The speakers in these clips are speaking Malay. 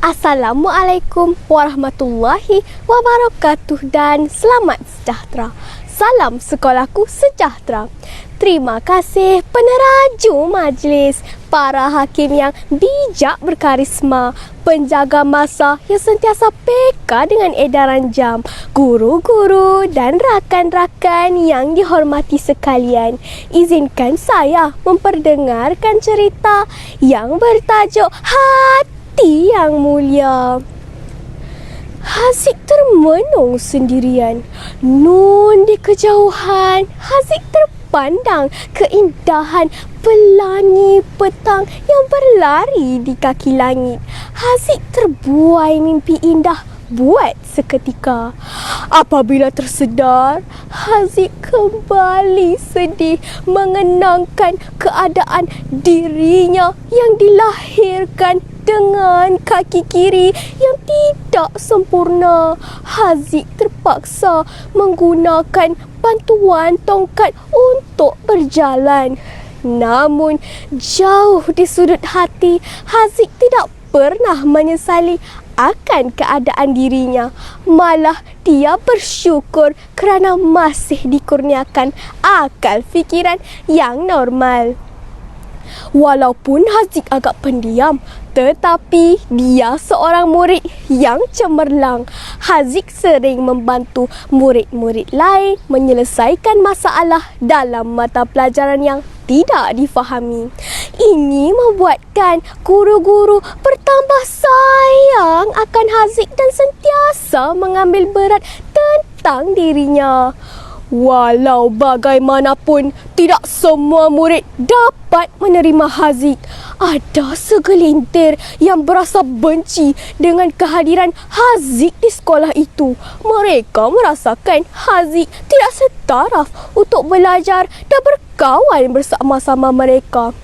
Assalamualaikum warahmatullahi wabarakatuh dan selamat sejahtera. Salam sekolahku sejahtera. Terima kasih peneraju majlis, para hakim yang bijak berkarisma, penjaga masa yang sentiasa peka dengan edaran jam, guru-guru dan rakan-rakan yang dihormati sekalian. Izinkan saya memperdengarkan cerita yang bertajuk Hati yang Mulia. Haziq termenung sendirian. Nun di kejauhan, Haziq terpandang keindahan pelangi petang yang berlari di kaki langit. Haziq terbuai mimpi indah buat seketika. Apabila tersedar, Haziq kembali sedih mengenangkan keadaan dirinya yang dilahirkan dengan kaki kiri yang tidak sempurna. Haziq terpaksa menggunakan bantuan tongkat untuk berjalan. Namun, jauh di sudut hati, Haziq tidak pernah menyesali akan keadaan dirinya. Malah dia bersyukur kerana masih dikurniakan akal fikiran yang normal. Walaupun Haziq agak pendiam, tetapi dia seorang murid yang cemerlang. Haziq sering membantu murid-murid lain menyelesaikan masalah dalam mata pelajaran yang tidak difahami. Ini membuatkan guru-guru bertambah sayang akan Haziq dan sentiasa mengambil berat tentang dirinya. Walau bagaimanapun, tidak semua murid dapat menerima Haziq. Ada segelintir yang berasa benci dengan kehadiran Haziq di sekolah itu. Mereka merasakan Haziq tidak setaraf untuk belajar dan berkawan bersama-sama mereka.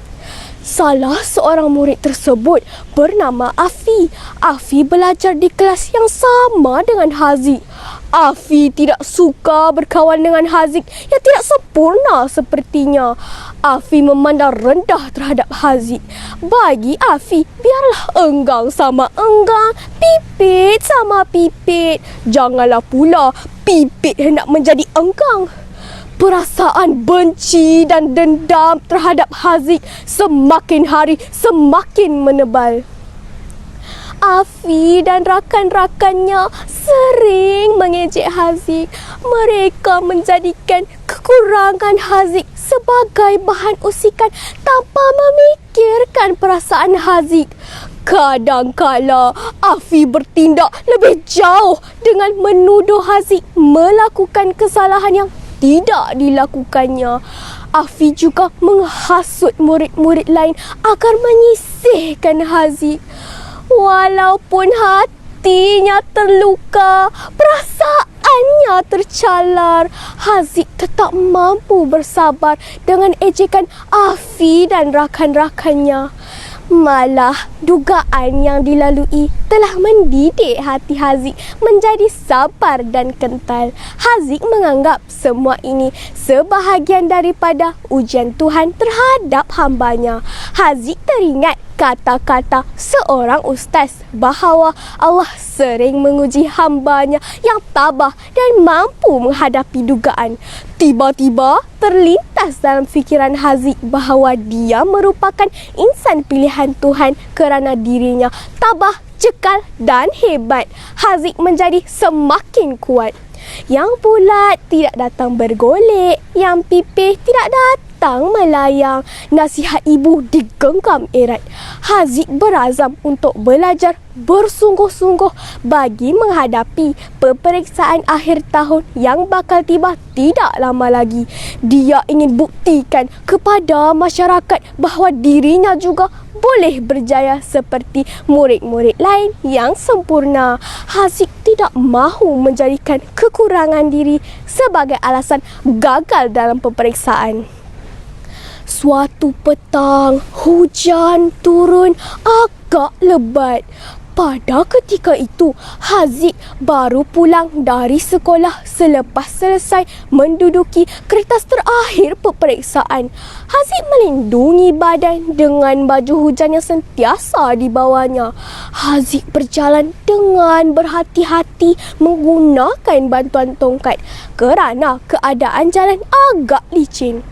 Salah seorang murid tersebut bernama Afi. Afi belajar di kelas yang sama dengan Haziq. Afi tidak suka berkawan dengan Haziq yang tidak sempurna sepertinya. Afi memandang rendah terhadap Haziq. Bagi Afi, biarlah enggang sama enggang, pipit sama pipit. Janganlah pula pipit hendak menjadi enggang. Perasaan benci dan dendam terhadap Haziq semakin hari semakin menebal. Afi dan rakan-rakannya sering mengejek Haziq. Mereka menjadikan kekurangan Haziq sebagai bahan usikan tanpa memikirkan perasaan Haziq. Kadang-kala Afi bertindak lebih jauh dengan menuduh Haziq melakukan kesalahan yang tidak dilakukannya. Afi juga menghasut murid-murid lain agar menyisihkan Haziq. Walaupun hatinya terluka, perasaannya tercalar, Haziq tetap mampu bersabar dengan ejekan Afi dan rakan-rakannya. Malah dugaan yang dilalui telah mendidik hati Haziq menjadi sabar dan kental. Haziq menganggap semua ini sebahagian daripada ujian Tuhan terhadap hambanya. Haziq teringat kata-kata seorang ustaz bahawa Allah sering menguji hambanya yang tabah dan mampu menghadapi dugaan. Tiba-tiba terlintas dalam fikiran Haziq bahawa dia merupakan insan pilihan Tuhan kerana dirinya tabah, cekal dan hebat. Haziq menjadi semakin kuat. Yang bulat tidak datang bergolek, yang pipih tidak datang melayang. Nasihat ibu digenggam erat. Haziq berazam untuk belajar bersungguh-sungguh bagi menghadapi peperiksaan akhir tahun yang bakal tiba tidak lama lagi. Dia ingin buktikan kepada masyarakat bahawa dirinya juga boleh berjaya seperti murid-murid lain yang sempurna. Haziq tidak mahu menjadikan kekurangan diri sebagai alasan gagal dalam peperiksaan. Suatu petang, hujan turun agak lebat. Pada ketika itu, Haziq baru pulang dari sekolah selepas selesai menduduki kertas terakhir peperiksaan. Haziq melindungi badan dengan baju hujan yang sentiasa dibawanya. Haziq berjalan dengan berhati-hati menggunakan bantuan tongkat kerana keadaan jalan agak licin.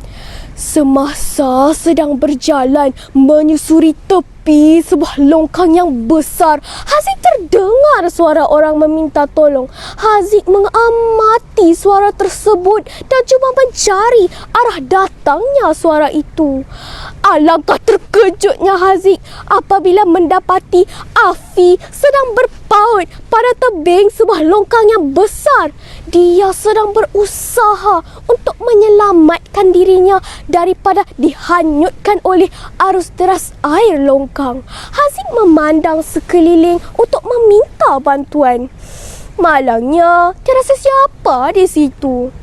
Semasa sedang berjalan menyusuri tepi sebuah longkang yang besar, Haziq terdengar suara orang meminta tolong. Haziq mengamati suara tersebut dan cuba mencari arah datangnya suara itu. Alangkah terkejutnya Haziq apabila mendapati Afi sedang berpaut pada tebing sebuah longkang yang besar. Dia sedang berusaha untuk menyelamatkan dirinya daripada dihanyutkan oleh arus deras air longkang. Haziq memandang sekeliling untuk meminta bantuan. Malangnya, tiada sesiapa di situ.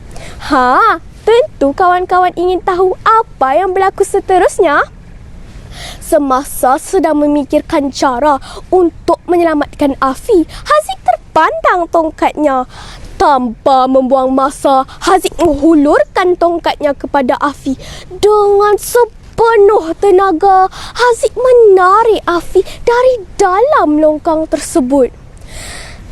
Tentu kawan-kawan ingin tahu apa yang berlaku seterusnya. Semasa sedang memikirkan cara untuk menyelamatkan Afi, Haziq terpandang tongkatnya. Tanpa membuang masa, Haziq menghulurkan tongkatnya kepada Afi. Dengan sepenuh tenaga, Haziq menarik Afi dari dalam longkang tersebut.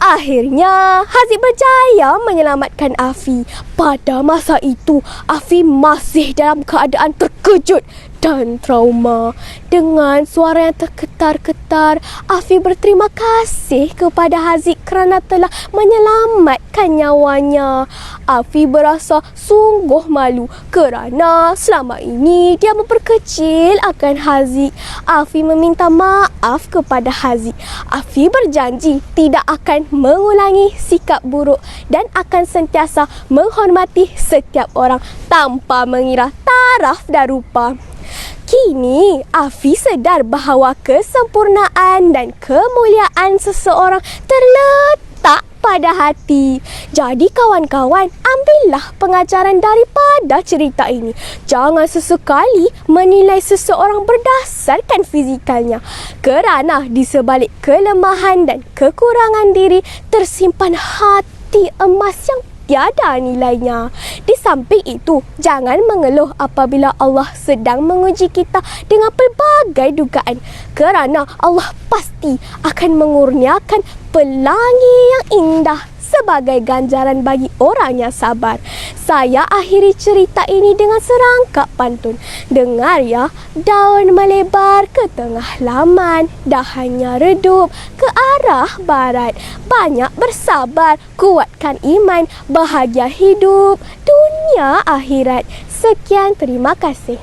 Akhirnya, Haziq berjaya menyelamatkan Afi. Pada masa itu, Afi masih dalam keadaan terkejut dan trauma. Dengan suara yang tergetar-getar, Afi berterima kasih kepada Haziq kerana telah menyelamatkan nyawanya. Afi berasa sungguh malu kerana selama ini dia memperkecil akan Haziq. Afi meminta maaf kepada Haziq. Afi berjanji tidak akan mengulangi sikap buruk dan akan sentiasa menghormati setiap orang tanpa mengira taraf dan rupa. Kini, Afi sedar bahawa kesempurnaan dan kemuliaan seseorang terletak pada hati. Jadi kawan-kawan, ambillah pengajaran daripada cerita ini. Jangan sesekali menilai seseorang berdasarkan fizikalnya, kerana di sebalik kelemahan dan kekurangan diri tersimpan hati emas yang tiada nilainya. Di samping itu, jangan mengeluh apabila Allah sedang menguji kita dengan pelbagai dugaan, kerana Allah pasti akan mengurniakan pelangi yang indah sebagai ganjaran bagi orang yang sabar. Saya akhiri cerita ini dengan serangkap pantun. Dengar ya, daun melebar ke tengah laman, dahannya redup ke arah barat. Banyak bersabar, kuatkan iman, bahagia hidup dunia akhirat. Sekian, terima kasih.